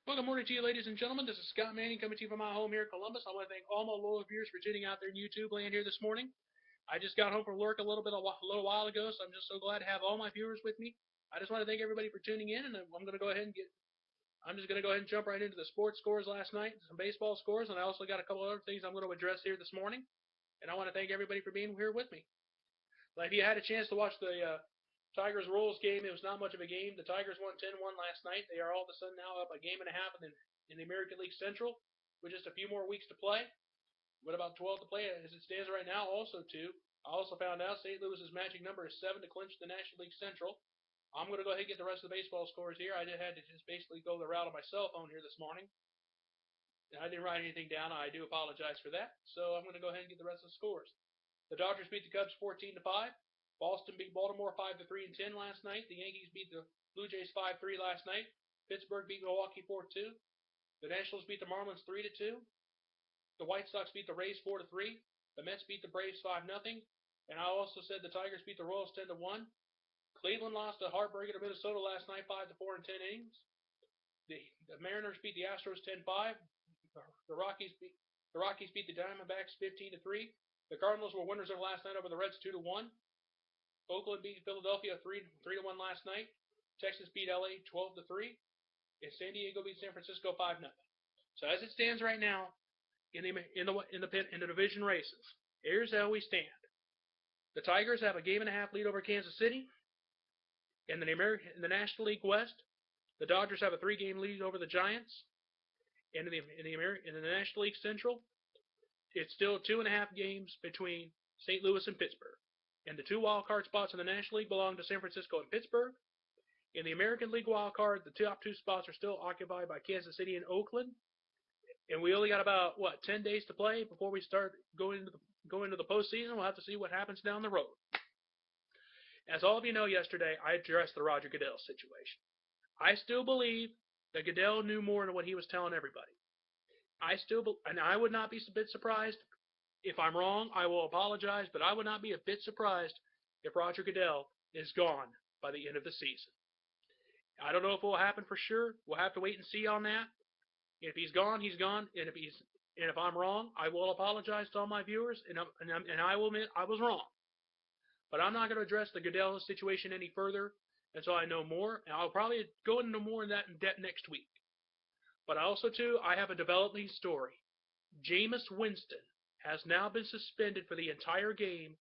Well, good morning to you, ladies and gentlemen. This is Scott Manning coming to you from my home here in Columbus. I want to thank all my loyal viewers for tuning out there in YouTube land here this morning. I just got home from work a little while ago, so I'm just so glad to have all my viewers with me. I just want to thank everybody for tuning in, and I'm just going to go ahead and jump right into the sports scores last night, some baseball scores, and I also got a couple other things I'm going to address here this morning. And I want to thank everybody for being here with me. Like, if you had a chance to watch the Tigers Royals game, it was not much of a game. The Tigers won 10-1 last night. They are all of a sudden now up a game and a half in the American League Central with just a few more weeks to play. With about 12 to play as it stands right now, also too. I also found out St. Louis's magic number is 7 to clinch the National League Central. I'm going to go ahead and get the rest of the baseball scores here. I just had to just basically go the route of my cell phone here this morning. I didn't write anything down. I do apologize for that. So I'm going to go ahead and get the rest of the scores. The Dodgers beat the Cubs 14-5. Boston beat Baltimore 5-3 and 10 last night. The Yankees beat the Blue Jays 5-3 last night. Pittsburgh beat Milwaukee 4-2. The Nationals beat the Marlins 3-2. The White Sox beat the Rays 4-3. The Mets beat the Braves 5-0. And I also said the Tigers beat the Royals 10-1. Cleveland lost a heartbreaker to Minnesota last night 5-4 in 10 innings. The Mariners beat the Astros 10-5. The Rockies beat the Diamondbacks 15-3. The Cardinals were winners of last night over the Reds 2-1. Oakland beat Philadelphia 3-1 last night. Texas beat LA 12-3. And San Diego beat San Francisco 5-0. So as it stands right now in the division races, here's how we stand. The Tigers have a game and a half lead over Kansas City. In the National League West, the Dodgers have a 3-game lead over the Giants. In the National League Central, it's still 2.5 games between St. Louis and Pittsburgh. And the 2 wild card spots in the National League belong to San Francisco and Pittsburgh. In the American League wild card, the top 2 spots are still occupied by Kansas City and Oakland. And we only got about 10 days to play before we start going into the postseason. We'll have to see what happens down the road. As all of you know, yesterday I addressed the Roger Goodell situation. I still believe that Goodell knew more than what he was telling everybody. And I would not be a bit surprised. If I'm wrong, I will apologize, but I would not be a bit surprised if Roger Goodell is gone by the end of the season. I don't know if it will happen for sure. We'll have to wait and see on that. If he's gone, he's gone. And if I'm wrong, I will apologize to all my viewers, and I will admit I was wrong. But I'm not going to address the Goodell situation any further until I know more, and I'll probably go into more in depth next week. But also, too, I have a developing story. Jameis Winston has now been suspended for the entire game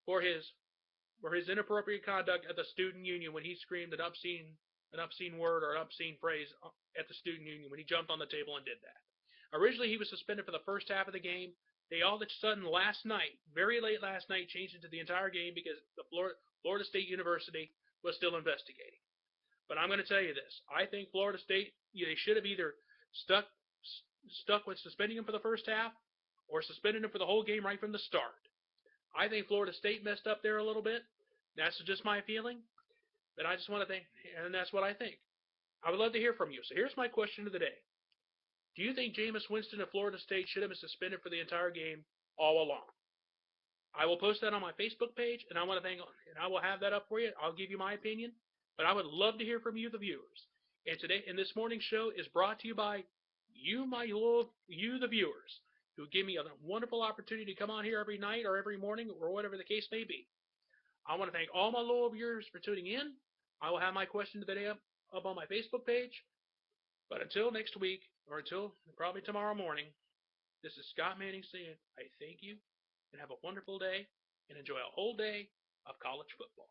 for his inappropriate conduct at the student union when he screamed an obscene word or an obscene phrase at the student union when he jumped on the table and did that. Originally, he was suspended for the first half of the game. They all of a sudden last night, very late last night, changed it to the entire game because the Florida State University was still investigating. But I'm going to tell you this. I think Florida State, they should have either stuck with suspending him for the first half or suspended him for the whole game right from the start. I think Florida State messed up there a little bit. That's just my feeling. But I just want to think, and that's what I think. I would love to hear from you. So here's my question of the day. Do you think Jameis Winston of Florida State should have been suspended for the entire game all along? I will post that on my Facebook page, and I will have that up for you. I'll give you my opinion, but I would love to hear from you, the viewers. And this morning's show is brought to you by you, the viewers, who give me a wonderful opportunity to come on here every night or every morning or whatever the case may be. I want to thank all my loyal viewers for tuning in. I will have my question of the day up on my Facebook page. But until next week, or until probably tomorrow morning, this is Scott Manning saying I thank you and have a wonderful day and enjoy a whole day of college football.